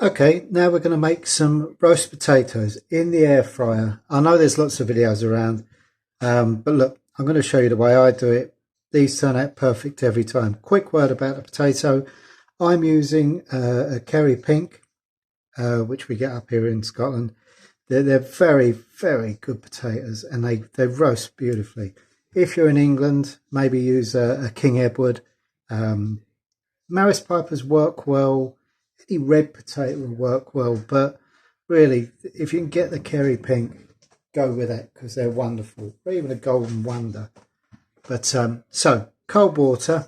Okay, now we're going to make some roast potatoes in the air fryer. I know there's lots of videos around, but look, I'm going to show you the way I do it. These turn out perfect every time. Quick word about the potato. I'm using a Kerry Pink, which we get up here in Scotland. They're very, very good potatoes, and they roast beautifully. If you're in England, maybe use a King Edward. Maris Pipers work well. Any red potato will work well, but really, if you can get the Kerry Pink, go with it because they're wonderful, or even a Golden Wonder. But so cold water.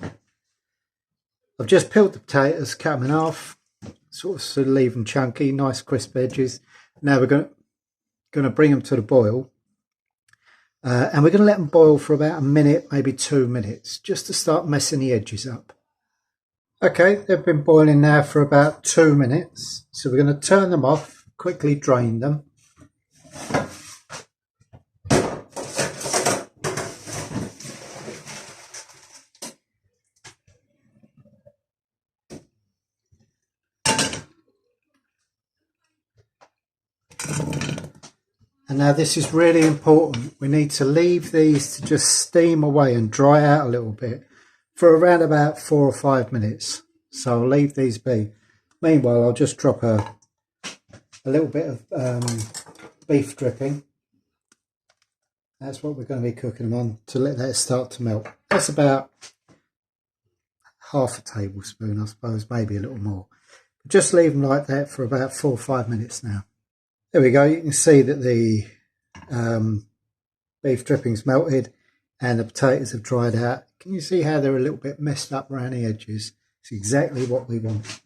I've just peeled the potatoes, cut them in half, sort of leave them chunky, nice crisp edges. Now we're going to bring them to the boil, and we're going to let them boil for about a minute, maybe 2 minutes, just to start messing the edges up. Okay, they've been boiling now for about 2 minutes, so we're going to turn them off, quickly drain them. And now this is really important. We need to leave these to just steam away and dry out a little bit for around about 4 or 5 minutes. So I'll leave these be. Meanwhile, I'll just drop a little bit of beef dripping. That's what we're going to be cooking them on, to let that start to melt. That's about half a tablespoon, I suppose, maybe a little more. Just leave them like that for about 4 or 5 minutes now. There we go. You can see that the beef dripping's melted and the potatoes have dried out. Can you see how they're a little bit messed up around the edges? It's exactly what we want.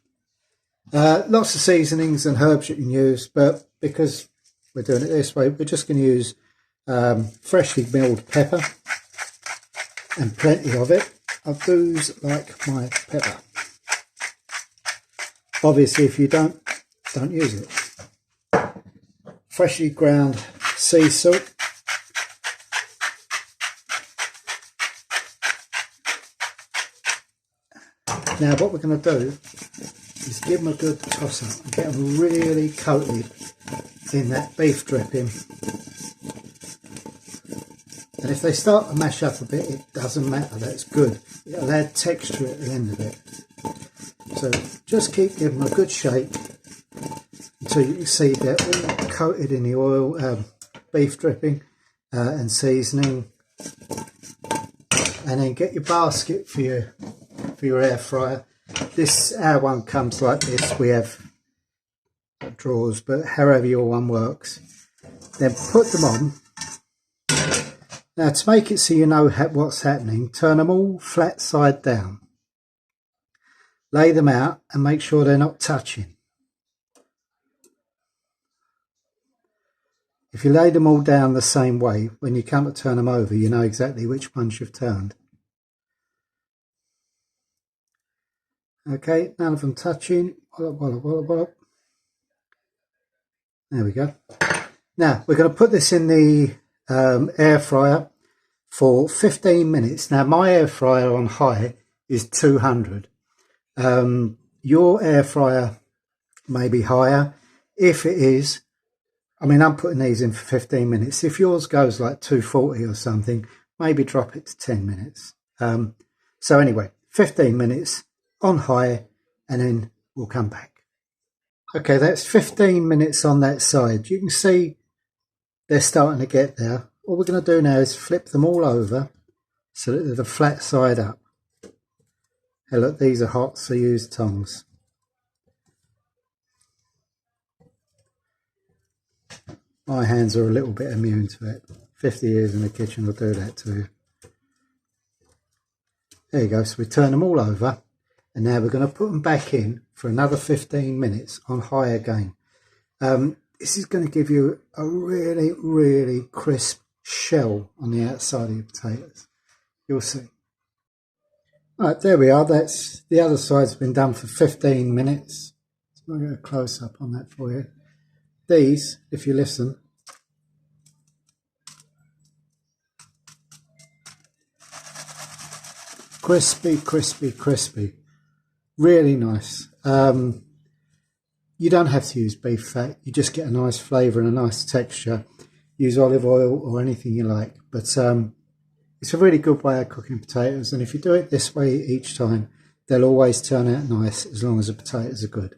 Lots of seasonings and herbs you can use, but because we're doing it this way, we're just going to use freshly milled pepper, and plenty of it. I do like my pepper. Obviously, if you don't use it. Freshly ground sea salt. Now what we're going to do is give them a good toss up and get them really coated in that beef dripping. And if they start to mash up a bit, it doesn't matter, that's good. It'll add texture at the end of it. So just keep giving them a good shake until you can see they're all coated in the oil, beef dripping and seasoning. And then get your basket for your air fryer. Our one comes like this. We have drawers, but however your one works. Then put them on. Now to make it so you know what's happening, turn them all flat side down. Lay them out and make sure they're not touching. If you lay them all down the same way, when you come to turn them over, you know exactly which ones you've turned. Okay, none of them touching. There we go. Now, we're going to put this in the air fryer for 15 minutes. Now, my air fryer on high is 200. Your air fryer may be higher. If it is, I mean, I'm putting these in for 15 minutes. If yours goes like 240 or something, maybe drop it to 10 minutes. So anyway, 15 minutes on high, and then we'll come back. Okay, that's 15 minutes on that side. You can see they're starting to get there. All we're going to do now is flip them all over so that they're the flat side up. Hey, look, these are hot, so use tongs. My hands are a little bit immune to it. 50 years in the kitchen will do that to you. There you go. So we turn them all over, and now we're going to put them back in for another 15 minutes on high again. This is going to give you a really crisp shell on the outside of your potatoes. You'll see. Right, there we are. That's the other side's been done for 15 minutes. So I'll get a close up on that for you. These, if you listen, crispy, really nice. You don't have to use beef fat. You just get a nice flavour and a nice texture. Use olive oil or anything you like. But it's a really good way of cooking potatoes. And if you do it this way each time, they'll always turn out nice as long as the potatoes are good.